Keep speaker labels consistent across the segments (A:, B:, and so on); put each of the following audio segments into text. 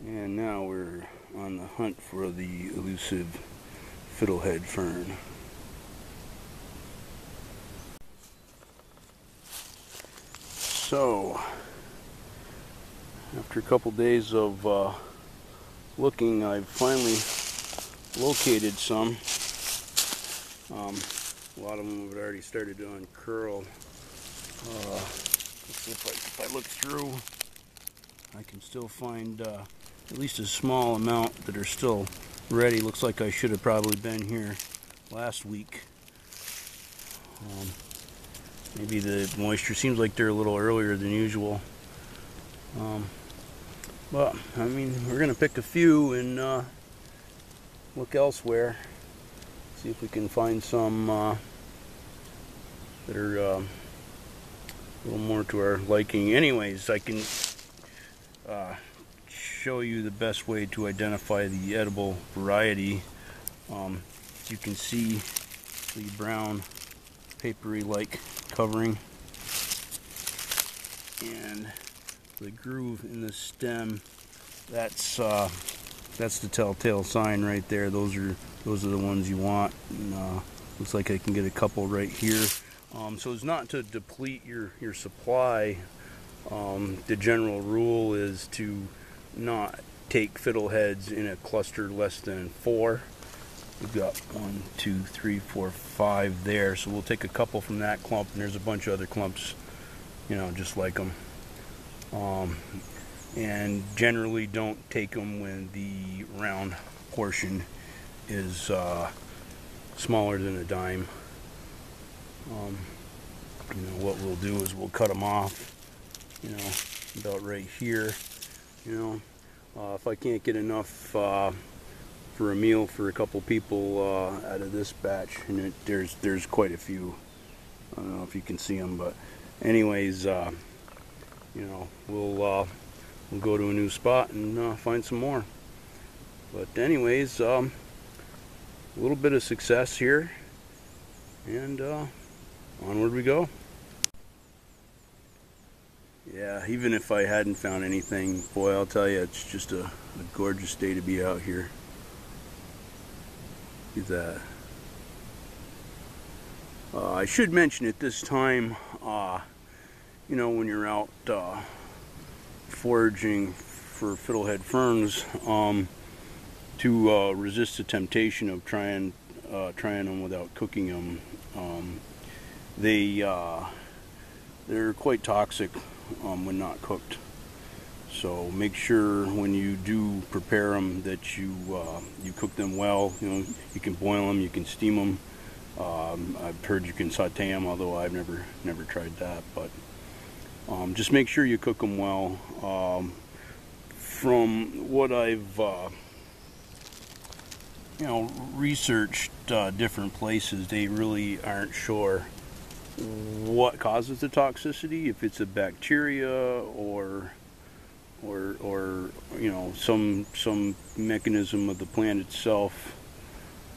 A: And now we're on the hunt for the elusive Fiddlehead Fern. So, after a couple days of looking, I've finally located some. A lot of them have already started to uncurl. If I look through, I can still find at least a small amount that are still ready. Looks like I should have probably been here last week. Maybe the moisture seems like they're a little earlier than usual. But I mean, we're gonna pick a few and look elsewhere. See if we can find some that are a little more to our liking. Anyways, I can show you the best way to identify the edible variety. You can see the brown papery-like covering and the groove in the stem. That's the telltale sign right there. Those are the ones you want. And, looks like I can get a couple right here. So it's not to deplete your supply. The general rule is to not take fiddleheads in a cluster less than 4. We've got 1, 2, 3, 4, 5 there. So we'll take a couple from that clump, and there's a bunch of other clumps, you know, just like them. And generally don't take them when the round portion is smaller than a dime. You know, what we'll do is we'll cut them off, you know, about right here. You know, if I can't get enough for a meal for a couple people out of this batch, and there's quite a few. I don't know if you can see them, but anyways, you know, we'll go to a new spot and find some more. But anyways, a little bit of success here, and onward we go. Yeah, even if I hadn't found anything, boy, I'll tell you, it's just a gorgeous day to be out here. Look at that. I should mention at this time, you know, when you're out foraging for fiddlehead ferns, to resist the temptation of trying them without cooking them. They're quite toxic when not cooked. So make sure when you do prepare them that you cook them well. You know, you can boil them, you can steam them. I've heard you can saute them, although I've never tried that. But just make sure you cook them well. From what I've you know, researched different places, they really aren't sure what causes the toxicity, if it's a bacteria or you know, some mechanism of the plant itself.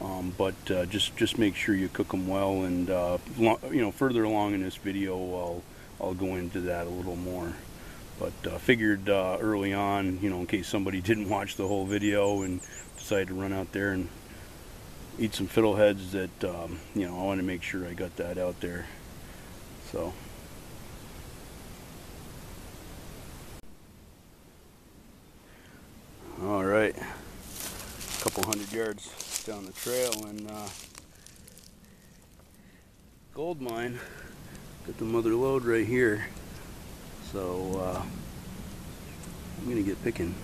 A: But just make sure you cook them well, and you know, further along in this video I'll go into that a little more. But figured early on, you know, in case somebody didn't watch the whole video and decided to run out there and eat some fiddleheads, that you know, I want to make sure I got that out there. So all right, a couple 100 yards down the trail, and gold mine. Got the mother lode right here, so I'm gonna get picking.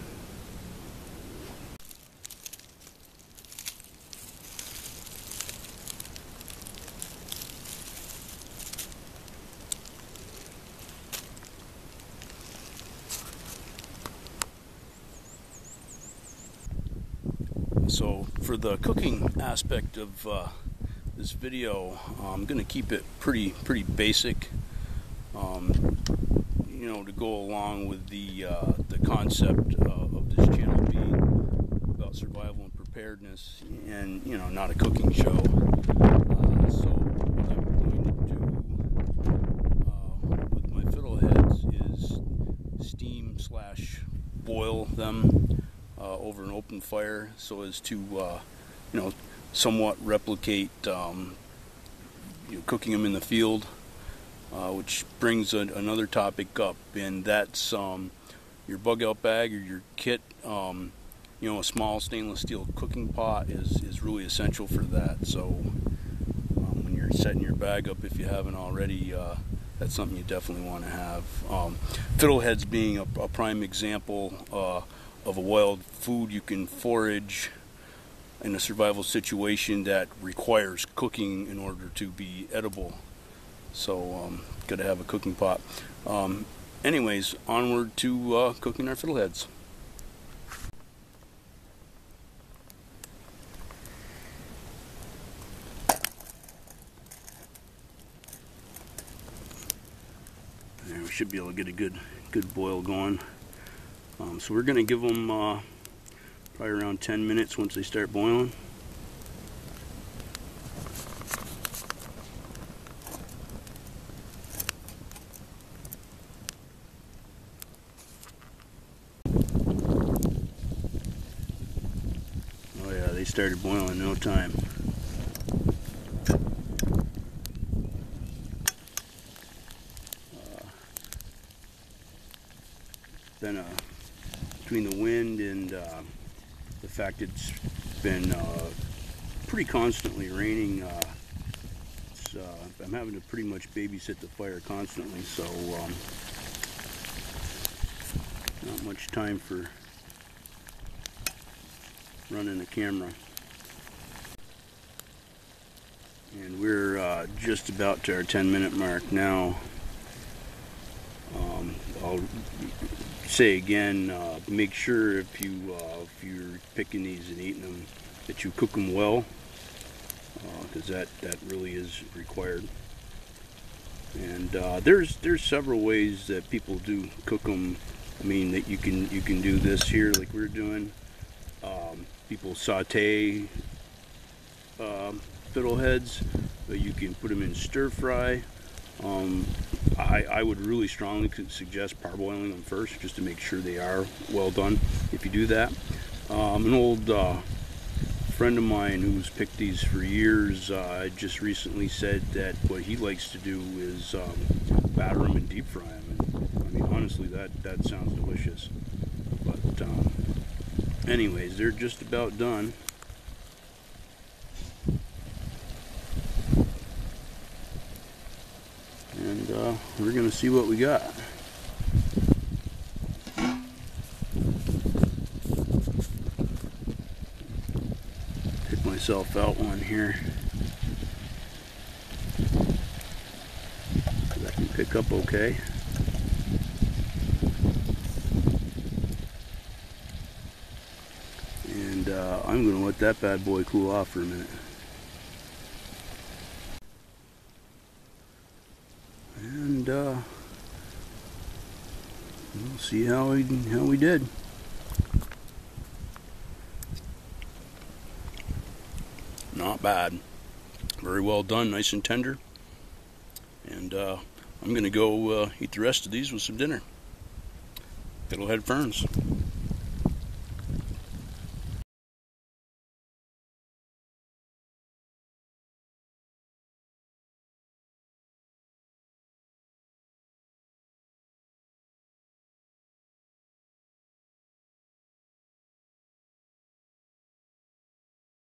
A: So for the cooking aspect of this video, I'm going to keep it pretty basic, you know, to go along with the concept of this channel being about survival and preparedness, and, you know, not a cooking show. So what I'm going to do with my fiddleheads is steam / boil them over an open fire, so as to somewhat replicate cooking them in the field. Which brings another topic up, and that's your bug out bag or your kit. A small stainless steel cooking pot is really essential for that. So when you're setting your bag up, if you haven't already, that's something you definitely want to have. Fiddleheads being a prime example of a wild food you can forage in a survival situation that requires cooking in order to be edible. So got to have a cooking pot. Anyways, onward to cooking our fiddleheads. There, we should be able to get a good boil going. So we're going to give them probably around 10 minutes once they start boiling. Oh yeah, they started boiling in no time. Been between the wind and the fact it's been pretty constantly raining, I'm having to pretty much babysit the fire constantly, so not much time for running the camera. And we're just about to our 10-minute mark now. I'll say again, make sure if you're picking these and eating them that you cook them well, because that really is required. And there's several ways that people do cook them. I mean, that you can do this here like we're doing. People saute fiddleheads, but you can put them in stir fry. I would really strongly suggest parboiling them first, just to make sure they are well done. If you do that, an old friend of mine who's picked these for years just recently said that what he likes to do is batter them and deep fry them. And, I mean, honestly, that sounds delicious. But anyways, they're just about done. And we're going to see what we got. Pick myself out one here that I can pick up okay. And I'm going to let that bad boy cool off for a minute. And we'll see how we did. Not bad. Very well done, nice and tender. And I'm gonna go eat the rest of these with some dinner. Fiddlehead Ferns.